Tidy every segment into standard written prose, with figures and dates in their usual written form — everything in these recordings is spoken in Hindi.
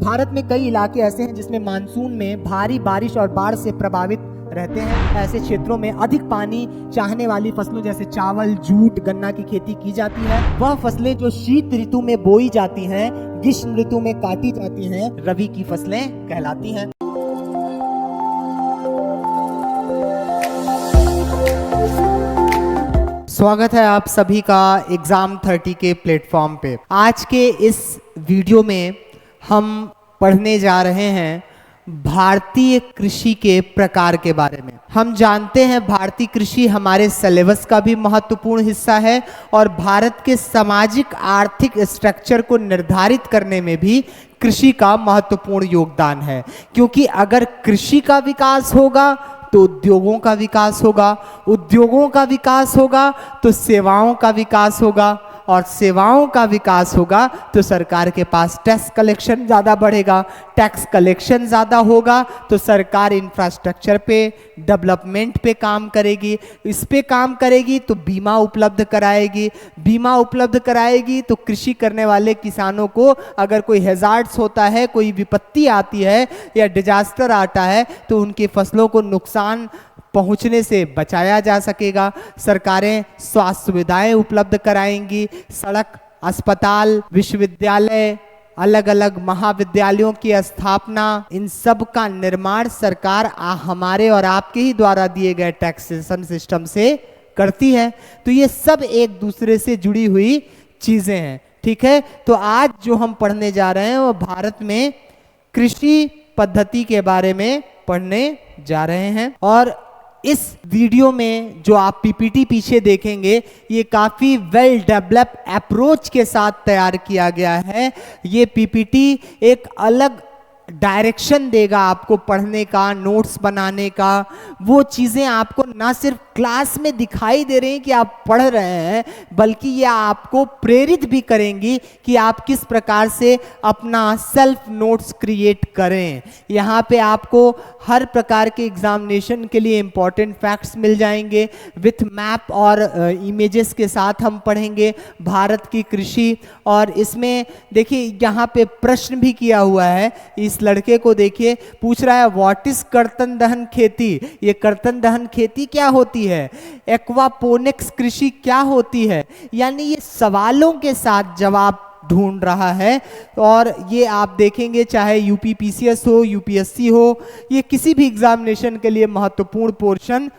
भारत में कई इलाके ऐसे हैं जिसमें मानसून में भारी बारिश और बाढ़ से प्रभावित रहते हैं। ऐसे क्षेत्रों में अधिक पानी चाहने वाली फसलों जैसे चावल, जूट, गन्ना की खेती की जाती है। वह फसलें जो शीत ऋतु में बोई जाती हैं, ग्रीष्म ऋतु में काटी जाती हैं, रबी की फसलें कहलाती हैं। स्वागत है आप सभी का एग्जाम 30 के प्लेटफॉर्म पे। आज के इस वीडियो में हम पढ़ने जा रहे हैं भारतीय कृषि के प्रकार के बारे में। हम जानते हैं भारतीय कृषि हमारे सिलेबस का भी महत्वपूर्ण हिस्सा है और भारत के सामाजिक आर्थिक स्ट्रक्चर को निर्धारित करने में भी कृषि का महत्वपूर्ण योगदान है। क्योंकि अगर कृषि का विकास होगा तो उद्योगों का विकास होगा, उद्योगों का विकास होगा तो सेवाओं का विकास होगा, और सेवाओं का विकास होगा तो सरकार के पास टैक्स कलेक्शन ज़्यादा बढ़ेगा, टैक्स कलेक्शन ज़्यादा होगा तो सरकार इंफ्रास्ट्रक्चर पे, डेवलपमेंट पे काम करेगी, इस पे काम करेगी तो बीमा उपलब्ध कराएगी, बीमा उपलब्ध कराएगी तो कृषि करने वाले किसानों को अगर कोई हैजार्ड्स होता है, कोई विपत्ति आती है या डिजास्टर आता है तो उनकी फसलों को नुकसान पहुंचने से बचाया जा सकेगा। सरकारें स्वास्थ्य सुविधाएं उपलब्ध कराएंगी, सड़क, अस्पताल, विश्वविद्यालय, अलग अलग महाविद्यालयों की स्थापना, इन सब का निर्माण सरकार हमारे और आपके ही द्वारा दिए गए टैक्सेशन सिस्टम से करती है। तो ये सब एक दूसरे से जुड़ी हुई चीजें हैं, ठीक है। तो आज जो हम पढ़ने जा रहे हैं वो भारत में कृषि पद्धति के बारे में पढ़ने जा रहे हैं। और इस वीडियो में जो आप पीपीटी पीछे देखेंगे ये काफ़ी वेल डेवलप अप्रोच के साथ तैयार किया गया है। ये पीपीटी एक अलग डायरेक्शन देगा आपको पढ़ने का, नोट्स बनाने का। वो चीज़ें आपको ना सिर्फ क्लास में दिखाई दे रही हैं कि आप पढ़ रहे हैं, बल्कि ये आपको प्रेरित भी करेंगी कि आप किस प्रकार से अपना सेल्फ नोट्स क्रिएट करें। यहाँ पे आपको हर प्रकार के एग्जामिनेशन के लिए इम्पोर्टेंट फैक्ट्स मिल जाएंगे विथ मैप और इमेजेस के साथ हम पढ़ेंगे भारत की कृषि। और इसमें देखिए यहाँ पे प्रश्न भी किया हुआ है, इस लड़के को देखिए, पूछ रहा है व्हाट इज कर्तन दहन खेती। ये कर्तन दहन खेती क्या होती है, एक्वापोनिक्स कृषि क्या होती है, यानी ये सवालों के साथ जवाब ढूंढ रहा है। और ये आप देखेंगे चाहे यूपीपीसीएस हो, यूपीएससी हो, ये किसी भी एग्जामिनेशन के लिए महत्वपूर्ण पोर्शन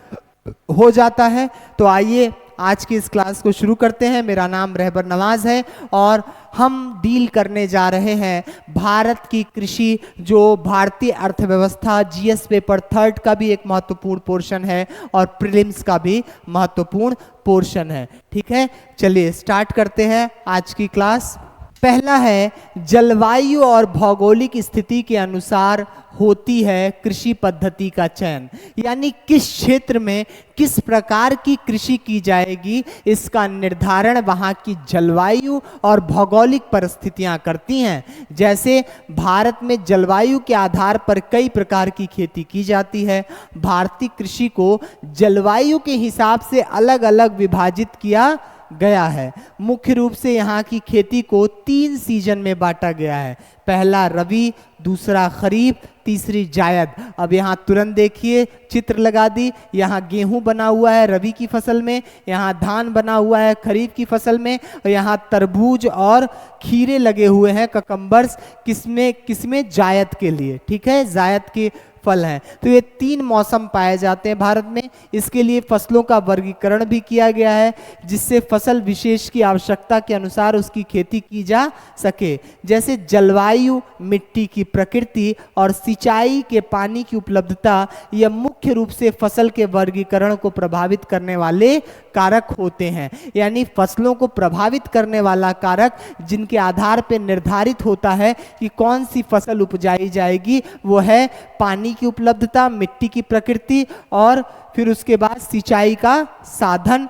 हो जाता है। तो आइए आज की इस क्लास को शुरू करते हैं। मेरा नाम रहबर नवाज है और हम डील करने जा रहे हैं भारत की कृषि, जो भारतीय अर्थव्यवस्था जीएस पेपर 3 का भी एक महत्वपूर्ण पोर्शन है और प्रीलिम्स का भी महत्वपूर्ण पोर्शन है, ठीक है। चलिए स्टार्ट करते हैं आज की क्लास। पहला है जलवायु और भौगोलिक स्थिति के अनुसार होती है कृषि पद्धति का चयन, यानी किस क्षेत्र में किस प्रकार की कृषि की जाएगी इसका निर्धारण वहाँ की जलवायु और भौगोलिक परिस्थितियाँ करती हैं। जैसे भारत में जलवायु के आधार पर कई प्रकार की खेती की जाती है। भारतीय कृषि को जलवायु के हिसाब से अलग अलग विभाजित किया गया है। मुख्य रूप से यहाँ की खेती को 3 सीजन में बांटा गया है, पहला रबी, दूसरा खरीफ, तीसरी जायद। अब यहाँ तुरंत देखिए चित्र लगा दी, यहाँ गेहूं बना हुआ है रबी की फसल में, यहाँ धान बना हुआ है खरीफ की फसल में, और यहाँ तरबूज और खीरे लगे हुए हैं, ककम्बर्स, किसमें जायद के लिए, ठीक है, जायद के फल हैं। तो ये 3 मौसम पाए जाते हैं भारत में। इसके लिए फसलों का वर्गीकरण भी किया गया है जिससे फसल विशेष की आवश्यकता के अनुसार उसकी खेती की जा सके। जैसे जलवायु, मिट्टी की प्रकृति और सिंचाई के पानी की उपलब्धता, यह मुख्य रूप से फसल के वर्गीकरण को प्रभावित करने वाले कारक होते हैं। यानी फसलों को प्रभावित करने वाला कारक जिनके आधार पर निर्धारित होता है कि कौन सी फसल उपजाई जाएगी, वो है पानी की उपलब्धता, मिट्टी की प्रकृति और फिर उसके बाद सिंचाई का साधन।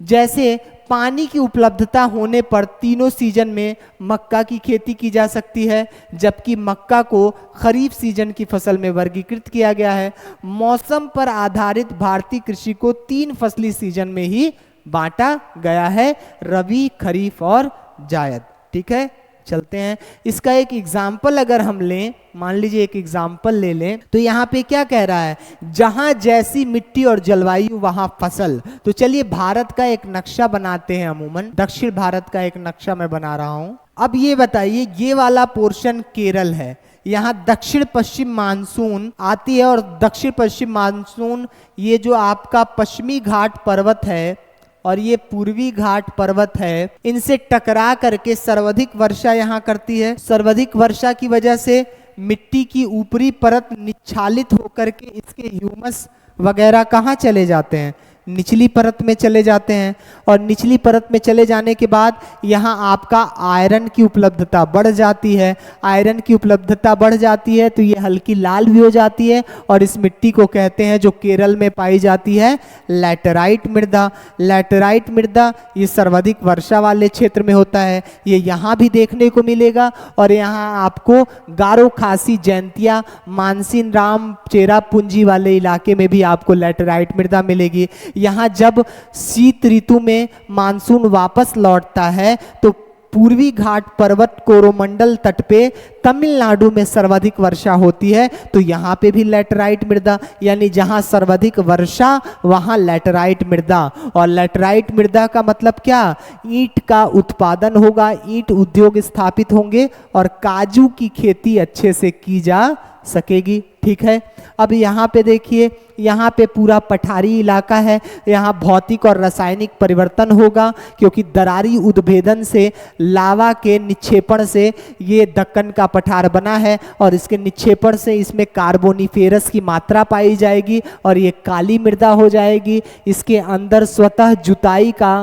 जैसे पानी की उपलब्धता होने पर तीनों सीजन में मक्का की खेती की जा सकती है, जबकि मक्का को खरीफ सीजन की फसल में वर्गीकृत किया गया है। मौसम पर आधारित भारतीय कृषि को 3 फसली सीजन में ही बांटा गया है, रबी, खरीफ और जायद, ठीक है। चलते हैं। इसका एक एग्जाम्पल अगर हम लें, मान लीजिए एक एग्जाम्पल ले लें, तो यहाँ पे क्या कह रहा है, जहां जैसी मिट्टी और जलवायु वहां फसल। तो चलिए भारत का एक नक्शा बनाते हैं, अमूमन दक्षिण भारत का एक नक्शा मैं बना रहा हूं। अब ये बताइए, ये वाला पोर्शन केरल है, यहाँ दक्षिण पश्चिम मानसून आती है और दक्षिण पश्चिम मानसून ये जो आपका पश्चिमी घाट पर्वत है और ये पूर्वी घाट पर्वत है, इनसे टकरा करके सर्वाधिक वर्षा यहाँ करती है। सर्वाधिक वर्षा की वजह से मिट्टी की ऊपरी परत निच्छालित होकर के इसके ह्यूमस वगैरह कहाँ चले जाते हैं, निचली परत में चले जाते हैं। और निचली परत में चले जाने के बाद यहाँ आपका आयरन की उपलब्धता बढ़ जाती है। आयरन की उपलब्धता बढ़ जाती है तो ये हल्की लाल भी हो जाती है और इस मिट्टी को कहते हैं, जो केरल में पाई जाती है, लैटेराइट मृदा। लैटेराइट मृदा ये सर्वाधिक वर्षा वाले क्षेत्र में होता है, ये यहाँ भी देखने को मिलेगा। और यहाँ आपको गारो खासी, जैंतिया, मानसिन राम, चेरापूंजी वाले इलाके में भी आपको लैटेराइट मृदा मिलेगी। यहाँ जब शीत ऋतु में मानसून वापस लौटता है तो पूर्वी घाट पर्वत कोरोमंडल तट पे तमिलनाडु में सर्वाधिक वर्षा होती है, तो यहाँ पे भी लैटेराइट मृदा, यानी जहाँ सर्वाधिक वर्षा वहाँ लैटेराइट मृदा। और लैटेराइट मृदा का मतलब क्या, ईंट का उत्पादन होगा, ईंट उद्योग स्थापित होंगे और काजू की खेती अच्छे से की जा सकेगी। ठीक है, अब यहाँ पे देखिए, यहाँ पे पूरा पठारी इलाका है, यहाँ भौतिक और रासायनिक परिवर्तन होगा क्योंकि दरारी उद्भेदन से, लावा के निक्षेपण से ये दक्कन का पठार बना है और इसके निक्षेपण से इसमें कार्बोनिफेरस की मात्रा पाई जाएगी और ये काली मृदा हो जाएगी। इसके अंदर स्वतः जुताई का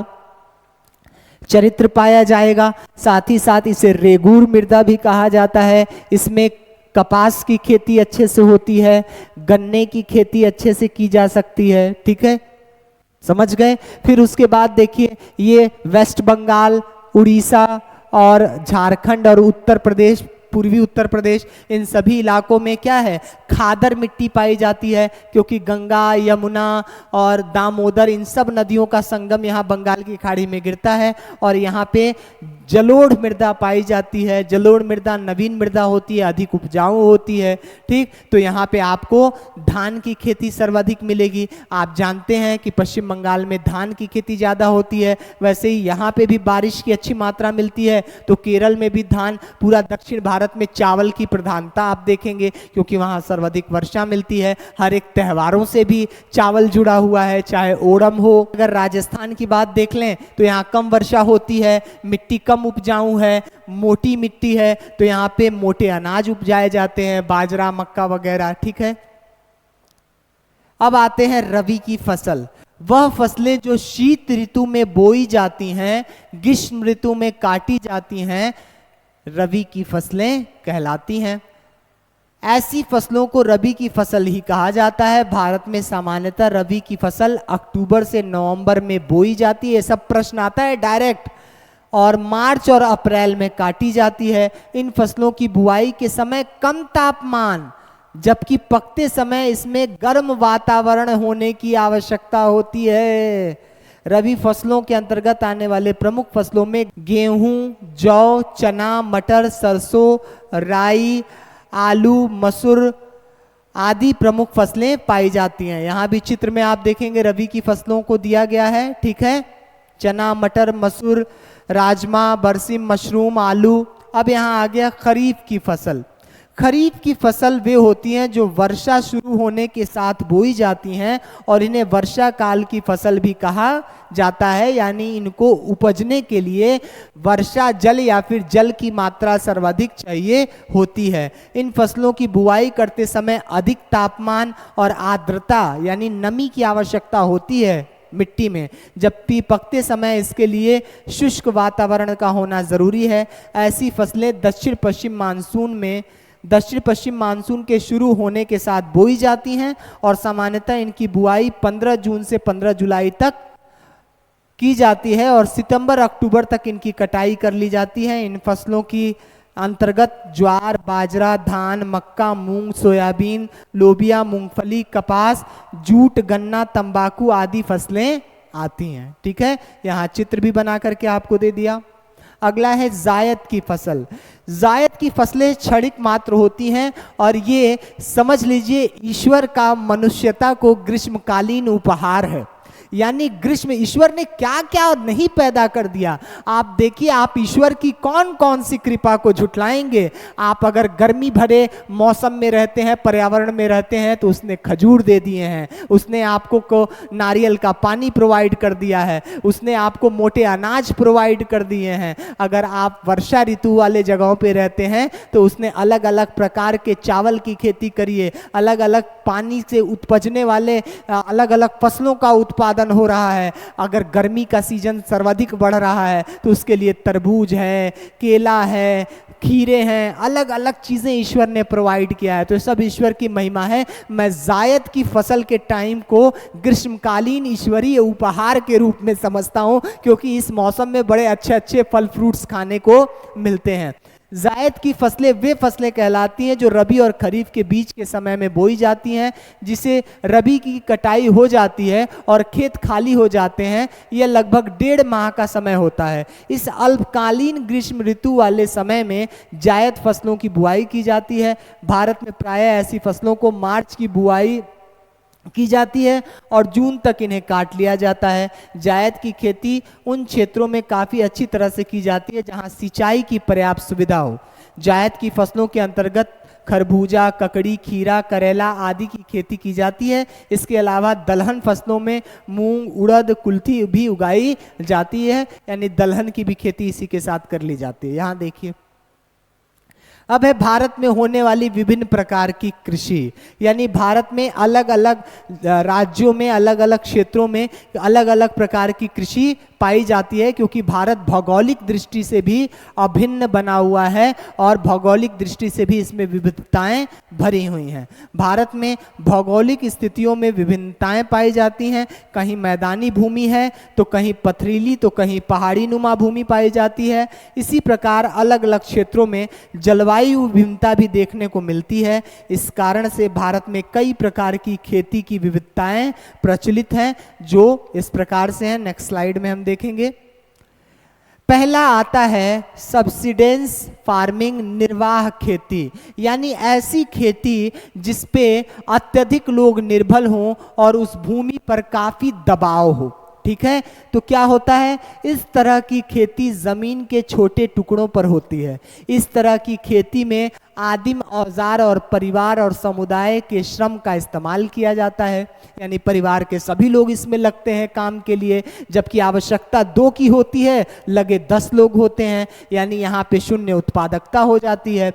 चरित्र पाया जाएगा। साथ ही साथ इसे रेगूर मृदा भी कहा जाता है। इसमें कपास की खेती अच्छे से होती है, गन्ने की खेती अच्छे से की जा सकती है। ठीक है, समझ गए। फिर उसके बाद देखिए, ये वेस्ट बंगाल, उड़ीसा और झारखंड और उत्तर प्रदेश, पूर्वी उत्तर प्रदेश, इन सभी इलाकों में क्या है, खादर मिट्टी पाई जाती है क्योंकि गंगा, यमुना और दामोदर, इन सब नदियों का संगम यहाँ बंगाल की खाड़ी में गिरता है और यहाँ पे जलोढ़ मृदा पाई जाती है। जलोढ़ मृदा नवीन मृदा होती है, अधिक उपजाऊ होती है। ठीक, तो यहाँ पे आपको धान की खेती सर्वाधिक मिलेगी। आप जानते हैं कि पश्चिम बंगाल में धान की खेती ज़्यादा होती है, वैसे ही यहाँ पे भी बारिश की अच्छी मात्रा मिलती है, तो केरल में भी धान। पूरा दक्षिण भारत में चावल की प्रधानता आप देखेंगे क्योंकि वहाँ सर्वाधिक वर्षा मिलती है। हर एक त्योहारों से भी चावल जुड़ा हुआ है, चाहे ओणम हो। अगर राजस्थान की बात देख लें तो यहाँ कम वर्षा होती है, मिट्टी कम उपजाऊ है, मोटी मिट्टी है, तो यहाँ पे मोटे अनाज उपजाए जाते हैं, बाजरा, मक्का वगैरह। ठीक है, अब आते हैं रबी की फसल। वह फसलें जो शीत ऋतु में बोई जाती हैं, ग्रीष्म ऋतु में काटी जाती हैं, रबी की फसलें कहलाती हैं। ऐसी फसलों को रबी की फसल ही कहा जाता है। भारत में सामान्यतः रबी की फसल अक्टूबर से नवंबर में बोई जाती है, सब प्रश्न आता है डायरेक्ट, और मार्च और अप्रैल में काटी जाती है। इन फसलों की बुआई के समय कम तापमान, जबकि पकते समय इसमें गर्म वातावरण होने की आवश्यकता होती है। रबी फसलों के अंतर्गत आने वाले प्रमुख फसलों में गेहूं, जौ, चना, मटर, सरसों, राई, आलू, मसूर आदि प्रमुख फसलें पाई जाती हैं। यहाँ भी चित्र में आप देखेंगे रबी की फसलों को दिया गया है। ठीक है, चना, मटर, मसूर, राजमा, बरसीम, मशरूम, आलू। अब यहाँ आ गया खरीफ की फसल। खरीफ की फसल वे होती हैं जो वर्षा शुरू होने के साथ बोई जाती हैं और इन्हें वर्षा काल की फसल भी कहा जाता है, यानी इनको उपजने के लिए वर्षा जल या फिर जल की मात्रा सर्वाधिक चाहिए होती है। इन फसलों की बुआई करते समय अधिक तापमान और आर्द्रता यानी नमी की आवश्यकता होती है मिट्टी में, जबकि पकते समय इसके लिए शुष्क वातावरण का होना जरूरी है। ऐसी फसलें दक्षिण पश्चिम मानसून के शुरू होने के साथ बोई जाती हैं और सामान्यतः इनकी बुआई 15 जून से 15 जुलाई तक की जाती है और सितंबर अक्टूबर तक इनकी कटाई कर ली जाती है। इन फसलों की अंतर्गत ज्वार, बाजरा, धान, मक्का, मूंग, सोयाबीन, लोबिया, मूंगफली, कपास, जूट, गन्ना, तंबाकू आदि फसलें आती हैं। ठीक है, यहाँ चित्र भी बना करके आपको दे दिया। अगला है जायद की फसल। जायद की फसलें क्षणिक मात्र होती हैं और ये समझ लीजिए ईश्वर का मनुष्यता को ग्रीष्मकालीन उपहार है। यानी ग्रीष्म ईश्वर ने क्या क्या नहीं पैदा कर दिया। आप देखिए, आप ईश्वर की कौन कौन सी कृपा को झुटलाएंगे। आप अगर गर्मी भरे मौसम में रहते हैं, पर्यावरण में रहते हैं, तो उसने खजूर दे दिए हैं, उसने आपको को नारियल का पानी प्रोवाइड कर दिया है, उसने आपको मोटे अनाज प्रोवाइड कर दिए हैं। अगर आप वर्षा ऋतु वाले जगहों पे रहते हैं तो उसने अलग अलग प्रकार के चावल की खेती करिए, अलग अलग पानी से उपजने वाले अलग अलग फसलों का उत्पादन हो रहा है। अगर गर्मी का सीजन सर्वाधिक बढ़ रहा है तो उसके लिए तरबूज है, केला है, खीरे हैं, अलग अलग चीजें ईश्वर ने प्रोवाइड किया है। तो सब ईश्वर की महिमा है। मैं जायद की फसल के टाइम को ग्रीष्मकालीन ईश्वरीय उपहार के रूप में समझता हूं, क्योंकि इस मौसम में बड़े अच्छे अच्छे फल फ्रूट्स खाने को मिलते हैं। जायद की फसलें वे फसलें कहलाती हैं जो रबी और खरीफ के बीच के समय में बोई जाती हैं, जिसे रबी की कटाई हो जाती है और खेत खाली हो जाते हैं। यह लगभग 1.5 माह का समय होता है। इस अल्पकालीन ग्रीष्म ऋतु वाले समय में जायद फसलों की बुआई की जाती है। भारत में प्रायः ऐसी फसलों को मार्च की बुआई की जाती है और जून तक इन्हें काट लिया जाता है। जायद की खेती उन क्षेत्रों में काफ़ी अच्छी तरह से की जाती है जहां सिंचाई की पर्याप्त सुविधा हो। जायद की फसलों के अंतर्गत खरबूजा, ककड़ी, खीरा, करेला आदि की खेती की जाती है। इसके अलावा दलहन फसलों में मूंग, उड़द, कुल्थी भी उगाई जाती है, यानी दलहन की भी खेती इसी के साथ कर ली जाती है। यहाँ देखिए, अब है भारत में होने वाली विभिन्न प्रकार की कृषि। यानी भारत में अलग अलग राज्यों में, अलग अलग क्षेत्रों में अलग अलग प्रकार की कृषि पाई जाती है, क्योंकि भारत भौगोलिक दृष्टि से भी अभिन्न बना हुआ है और भौगोलिक दृष्टि से भी इसमें विविधताएं भरी हुई हैं। भारत में भौगोलिक स्थितियों में विभिन्नताएं पाई जाती हैं। कहीं मैदानी भूमि है तो कहीं पथरीली, तो कहीं पहाड़ी नुमा भूमि पाई जाती है। इसी प्रकार अलग अलग क्षेत्रों में जलवायु विभिन्नता भी देखने को मिलती है। इस कारण से भारत में कई प्रकार की खेती की विविधताएं प्रचलित हैं, जो इस प्रकार से हैं। नेक्स्ट स्लाइड में हम देखेंगे। पहला आता है सब्सिडेंस फार्मिंग, निर्वाह खेती। यानी ऐसी खेती जिस पे अत्यधिक लोग निर्भर हों और उस भूमि पर काफी दबाव हो। ठीक है, तो क्या होता है, इस तरह की खेती जमीन के छोटे टुकड़ों पर होती है। इस तरह की खेती में आदिम औजार और परिवार और समुदाय के श्रम का इस्तेमाल किया जाता है। यानी परिवार के सभी लोग इसमें लगते हैं काम के लिए, जबकि आवश्यकता 2 की होती है, लगे 10 लोग होते हैं। यानी यहाँ पे शून्य उत्पादकता हो जाती है।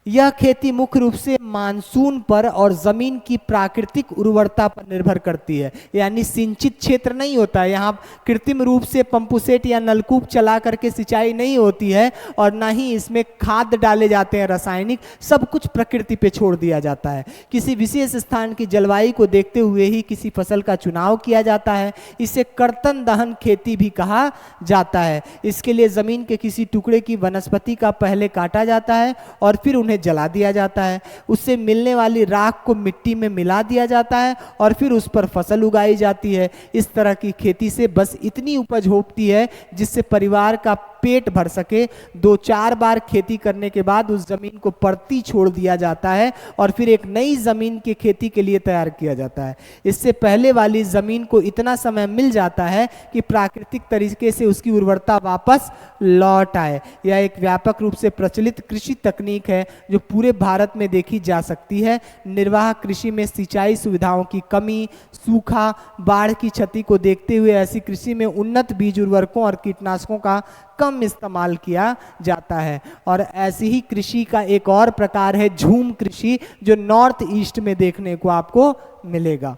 यह खेती मुख्य रूप से मानसून पर और जमीन की प्राकृतिक उर्वरता पर निर्भर करती है। यानी सिंचित क्षेत्र नहीं होता है, यहाँ कृत्रिम रूप से पंपू सेट या नलकूप चला करके सिंचाई नहीं होती है और ना ही इसमें खाद डाले जाते हैं रासायनिक। सब कुछ प्रकृति पे छोड़ दिया जाता है। किसी विशेष स्थान की जलवायु को देखते हुए ही किसी फसल का चुनाव किया जाता है। इसे कर्तन दहन खेती भी कहा जाता है। इसके लिए जमीन के किसी टुकड़े की वनस्पति का पहले काटा जाता है और फिर उन्हें जला दिया जाता है। उससे मिलने वाली राख को मिट्टी में मिला दिया जाता है और फिर उस पर फसल उगाई जाती है। इस तरह की खेती से बस इतनी उपज होती है जिससे परिवार का पेट भर सके। 2-4 बार खेती करने के बाद उस जमीन को परती छोड़ दिया जाता है और फिर एक नई जमीन की खेती के लिए तैयार किया जाता है। इससे पहले वाली जमीन को इतना समय मिल जाता है कि प्राकृतिक तरीके से उसकी उर्वरता वापस लौट आए। यह एक व्यापक रूप से प्रचलित कृषि तकनीक है जो पूरे भारत में देखी जा सकती है। निर्वाह कृषि में सिंचाई सुविधाओं की कमी, सूखा, बाढ़ की क्षति को देखते हुए ऐसी कृषि में उन्नत बीज उर्वरकों और कीटनाशकों का कम इस्तेमाल किया जाता है। और ऐसी ही कृषि का एक और प्रकार है झूम कृषि, जो नॉर्थ ईस्ट में देखने को आपको मिलेगा।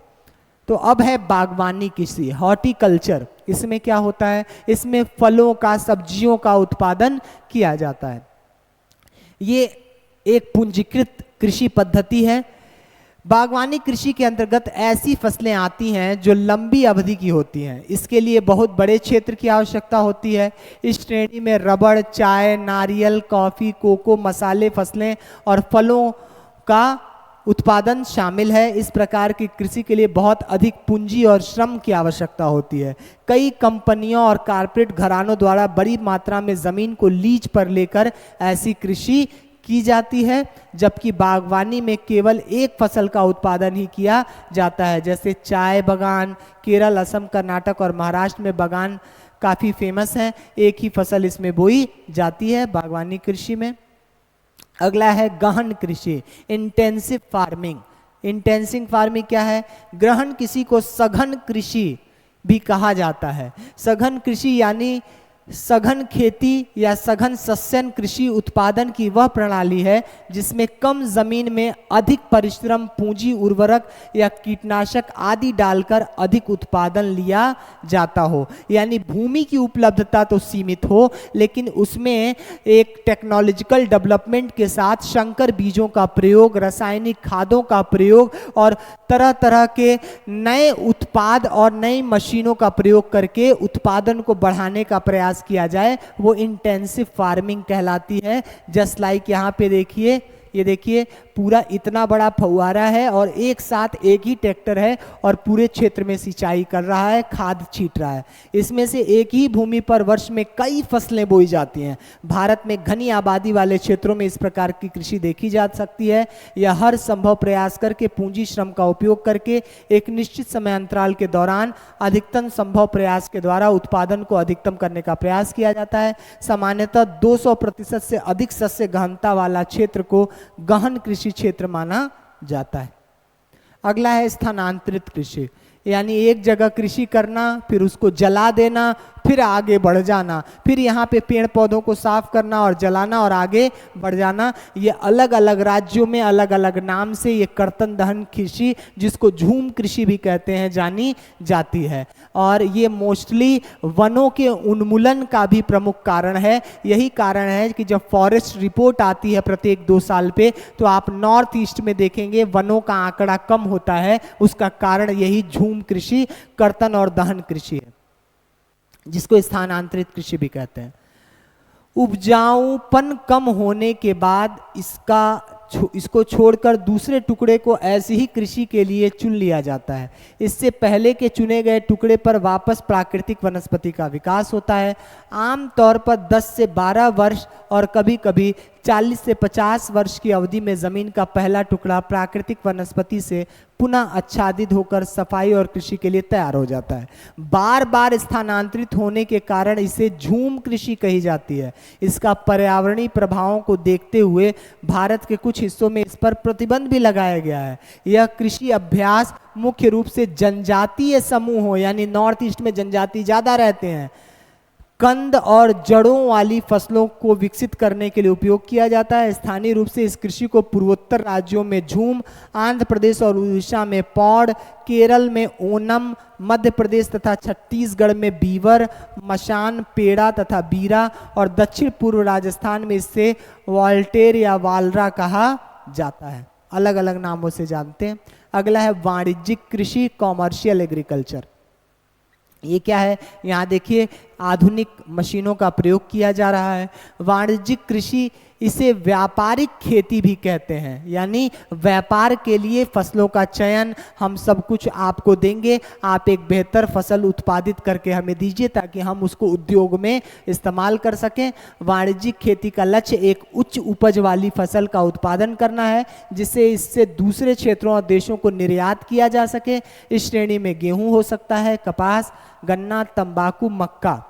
तो अब है बागवानी कृषि, हॉर्टिकल्चर। इसमें क्या होता है, इसमें फलों का, सब्जियों का उत्पादन किया जाता है। ये एक पूंजीकृत कृषि पद्धति है। बागवानी कृषि के अंतर्गत ऐसी फसलें आती हैं जो लंबी अवधि की होती हैं। इसके लिए बहुत बड़े क्षेत्र की आवश्यकता होती है। इस श्रेणी में रबड़, चाय, नारियल, कॉफ़ी, कोको, मसाले फसलें और फलों का उत्पादन शामिल है। इस प्रकार की कृषि के लिए बहुत अधिक पूंजी और श्रम की आवश्यकता होती है। कई कंपनियों और कारपोरेट घरानों द्वारा बड़ी मात्रा में जमीन को लीज पर लेकर ऐसी कृषि की जाती है, जबकि बागवानी में केवल एक फसल का उत्पादन ही किया जाता है, जैसे चाय बागान। केरल, असम, कर्नाटक और महाराष्ट्र में बागान काफ़ी फेमस हैं। एक ही फसल इसमें बोई जाती है बागवानी कृषि में। अगला है गहन कृषि, इंटेंसिव फार्मिंग। इंटेंसिव फार्मिंग क्या है? गहन कृषि को सघन कृषि भी कहा जाता है। सघन कृषि यानी सघन खेती या सघन सस्यन कृषि उत्पादन की वह प्रणाली है जिसमें कम जमीन में अधिक परिश्रम, पूंजी, उर्वरक या कीटनाशक आदि डालकर अधिक उत्पादन लिया जाता हो। यानी भूमि की उपलब्धता तो सीमित हो, लेकिन उसमें एक टेक्नोलॉजिकल डेवलपमेंट के साथ संकर बीजों का प्रयोग, रासायनिक खादों का प्रयोग और तरह तरह के नए उत्पाद और नई मशीनों का प्रयोग करके उत्पादन को बढ़ाने का प्रयास किया जाए, वो इंटेंसिव फार्मिंग कहलाती है। जस्ट लाइक यहाँ पे देखिए, ये देखिए पूरा इतना बड़ा फव्वारा है और एक साथ एक ही ट्रैक्टर है और पूरे क्षेत्र में सिंचाई कर रहा है, खाद छींट रहा है। इसमें से एक ही भूमि पर वर्ष में कई फसलें बोई जाती हैं। भारत में घनी आबादी वाले क्षेत्रों में इस प्रकार की कृषि देखी जा सकती है। यह हर संभव प्रयास करके पूंजी श्रम का उपयोग करके एक निश्चित समय अंतराल के दौरान अधिकतम संभव प्रयास के द्वारा उत्पादन को अधिकतम करने का प्रयास किया जाता है। सामान्यतः 200% से अधिक सस्य गहनता वाला क्षेत्र को गहन कृषि क्षेत्र माना जाता है। अगला है स्थानांतरित कृषि, यानी एक जगह कृषि करना, फिर उसको जला देना, फिर आगे बढ़ जाना, फिर यहाँ पे पेड़ पौधों को साफ करना और जलाना और आगे बढ़ जाना। ये अलग अलग राज्यों में अलग अलग नाम से ये कर्तन दहन कृषि, जिसको झूम कृषि भी कहते हैं, जानी जाती है। और ये मोस्टली वनों के उन्मूलन का भी प्रमुख कारण है। यही कारण है कि जब फॉरेस्ट रिपोर्ट आती है प्रत्येक 2 साल पे, तो आप नॉर्थ ईस्ट में देखेंगे वनों का आंकड़ा कम होता है। उसका कारण यही झूम कृषि, कर्तन और दहन कृषि है, जिसको स्थानांतरित कृषि भी कहते हैं। उपजाऊपन कम होने के बाद इसको छोड़कर दूसरे टुकड़े को ऐसी ही कृषि के लिए चुन लिया जाता है। इससे पहले के चुने गए टुकड़े पर वापस प्राकृतिक वनस्पति का विकास होता है। आमतौर पर 10 से 12 वर्ष और कभी कभी 40 से 50 वर्ष की अवधि में जमीन का पहला टुकड़ा प्राकृतिक वनस्पति से पुनः आच्छादित होकर सफाई और कृषि के लिए तैयार हो जाता है। बार बार स्थानांतरित होने के कारण इसे झूम कृषि कही जाती है। इसका पर्यावरणीय प्रभावों को देखते हुए भारत के कुछ हिस्सों में इस पर प्रतिबंध भी लगाया गया है। यह कृषि अभ्यास मुख्य रूप से जनजातीय समूहों, यानी नॉर्थ ईस्ट में जनजाति ज्यादा रहते हैं, कंद और जड़ों वाली फसलों को विकसित करने के लिए उपयोग किया जाता है। स्थानीय रूप से इस कृषि को पूर्वोत्तर राज्यों में झूम, आंध्र प्रदेश और उड़ीसा में पौड़, केरल में ओनम, मध्य प्रदेश तथा छत्तीसगढ़ में बीवर, मशान, पेड़ा तथा बीरा और दक्षिण पूर्व राजस्थान में इसे वॉल्टेर या वालरा कहा जाता है। अलग अलग नामों से जानते हैं। अगला है वाणिज्यिक कृषि, कॉमर्शियल एग्रीकल्चर। ये क्या है? यहाँ देखिए आधुनिक मशीनों का प्रयोग किया जा रहा है। वाणिज्यिक कृषि, इसे व्यापारिक खेती भी कहते हैं, यानी व्यापार के लिए फसलों का चयन, हम सब कुछ आपको देंगे, आप एक बेहतर फसल उत्पादित करके हमें दीजिए ताकि हम उसको उद्योग में इस्तेमाल कर सकें। वाणिज्यिक खेती का लक्ष्य एक उच्च उपज वाली फसल का उत्पादन करना है, जिससे इससे दूसरे क्षेत्रों और देशों को निर्यात किया जा सके। इस श्रेणी में गेहूं हो सकता है, कपास, गन्ना, तंबाकू, मक्का।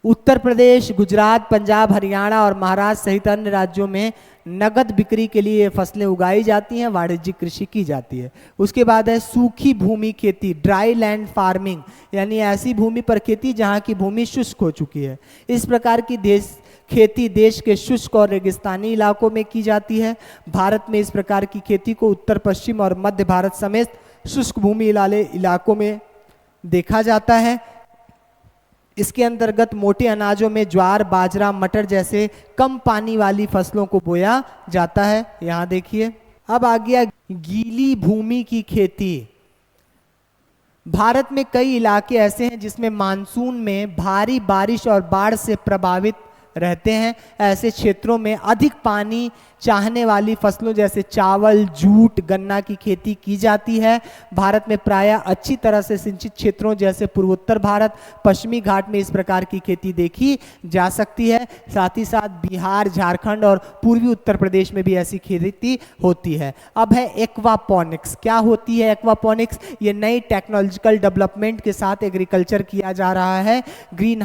उत्तर प्रदेश, गुजरात, पंजाब, हरियाणा और महाराष्ट्र सहित अन्य राज्यों में नगद बिक्री के लिए फसलें उगाई जाती हैं, वाणिज्यिक कृषि की जाती है। उसके बाद है सूखी भूमि खेती, ड्राई लैंड फार्मिंग, यानी ऐसी भूमि पर खेती जहां की भूमि शुष्क हो चुकी है। इस प्रकार की खेती देश के शुष्क और रेगिस्तानी इलाकों में की जाती है। भारत में इस प्रकार की खेती को उत्तर पश्चिम और मध्य भारत समेत शुष्क भूमि वाले इलाकों में देखा जाता है। इसके अंतर्गत मोटे अनाजों में ज्वार, बाजरा, मटर जैसे कम पानी वाली फसलों को बोया जाता है। यहाँ देखिए, अब आ गया गीली भूमि की खेती। भारत में कई इलाके ऐसे हैं जिसमें मानसून में भारी बारिश और बाढ़ से प्रभावित रहते हैं। ऐसे क्षेत्रों में अधिक पानी चाहने वाली फसलों जैसे चावल, जूट, गन्ना की खेती की जाती है। भारत में प्रायः अच्छी तरह से सिंचित क्षेत्रों जैसे पूर्वोत्तर भारत, पश्चिमी घाट में इस प्रकार की खेती देखी जा सकती है। साथ ही साथ बिहार, झारखंड और पूर्वी उत्तर प्रदेश में भी ऐसी खेती होती है। अब है एक्वापॉनिक्स। क्या होती है एक्वापॉनिक्स? ये नई टेक्नोलॉजिकल डेवलपमेंट के साथ एग्रीकल्चर किया जा रहा है। ग्रीन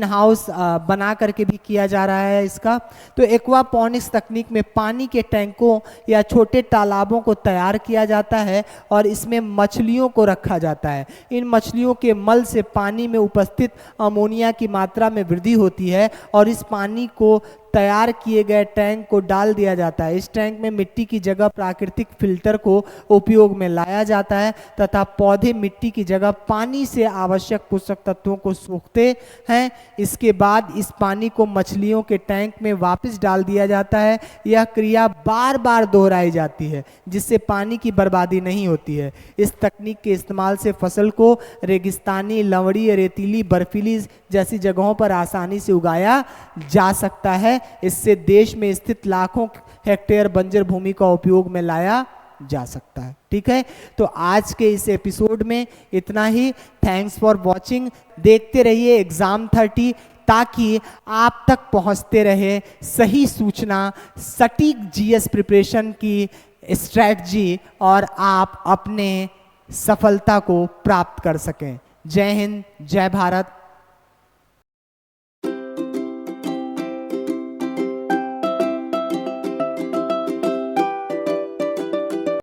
हाउस बना करके भी किया जा रहा है इसका। तो एक्वापॉनिक्स तकनीक में पानी के टैंकों या छोटे तालाबों को तैयार किया जाता है और इसमें मछलियों को रखा जाता है। इन मछलियों के मल से पानी में उपस्थित अमोनिया की मात्रा में वृद्धि होती है और इस पानी को तैयार किए गए टैंक को डाल दिया जाता है। इस टैंक में मिट्टी की जगह प्राकृतिक फिल्टर को उपयोग में लाया जाता है तथा पौधे मिट्टी की जगह पानी से आवश्यक पोषक तत्वों को सोखते हैं। इसके बाद इस पानी को मछलियों के टैंक में वापस डाल दिया जाता है। यह क्रिया बार बार दोहराई जाती है जिससे पानी की बर्बादी नहीं होती है। इस तकनीक के इस्तेमाल से फसल को रेगिस्तानी, लवणीय, रेतीली, बर्फीली जैसी जगहों पर आसानी से उगाया जा सकता है। इससे देश में स्थित लाखों हेक्टेयर बंजर भूमि का उपयोग में लाया जा सकता है। ठीक है, तो आज के इस एपिसोड में इतना ही। Thanks for watching. देखते रहिए एग्जाम 30 ताकि आप तक पहुंचते रहे सही सूचना, सटीक जीएस प्रिपरेशन की स्ट्रैटेजी और आप अपने सफलता को प्राप्त कर सकें। जय हिंद, जय भारत।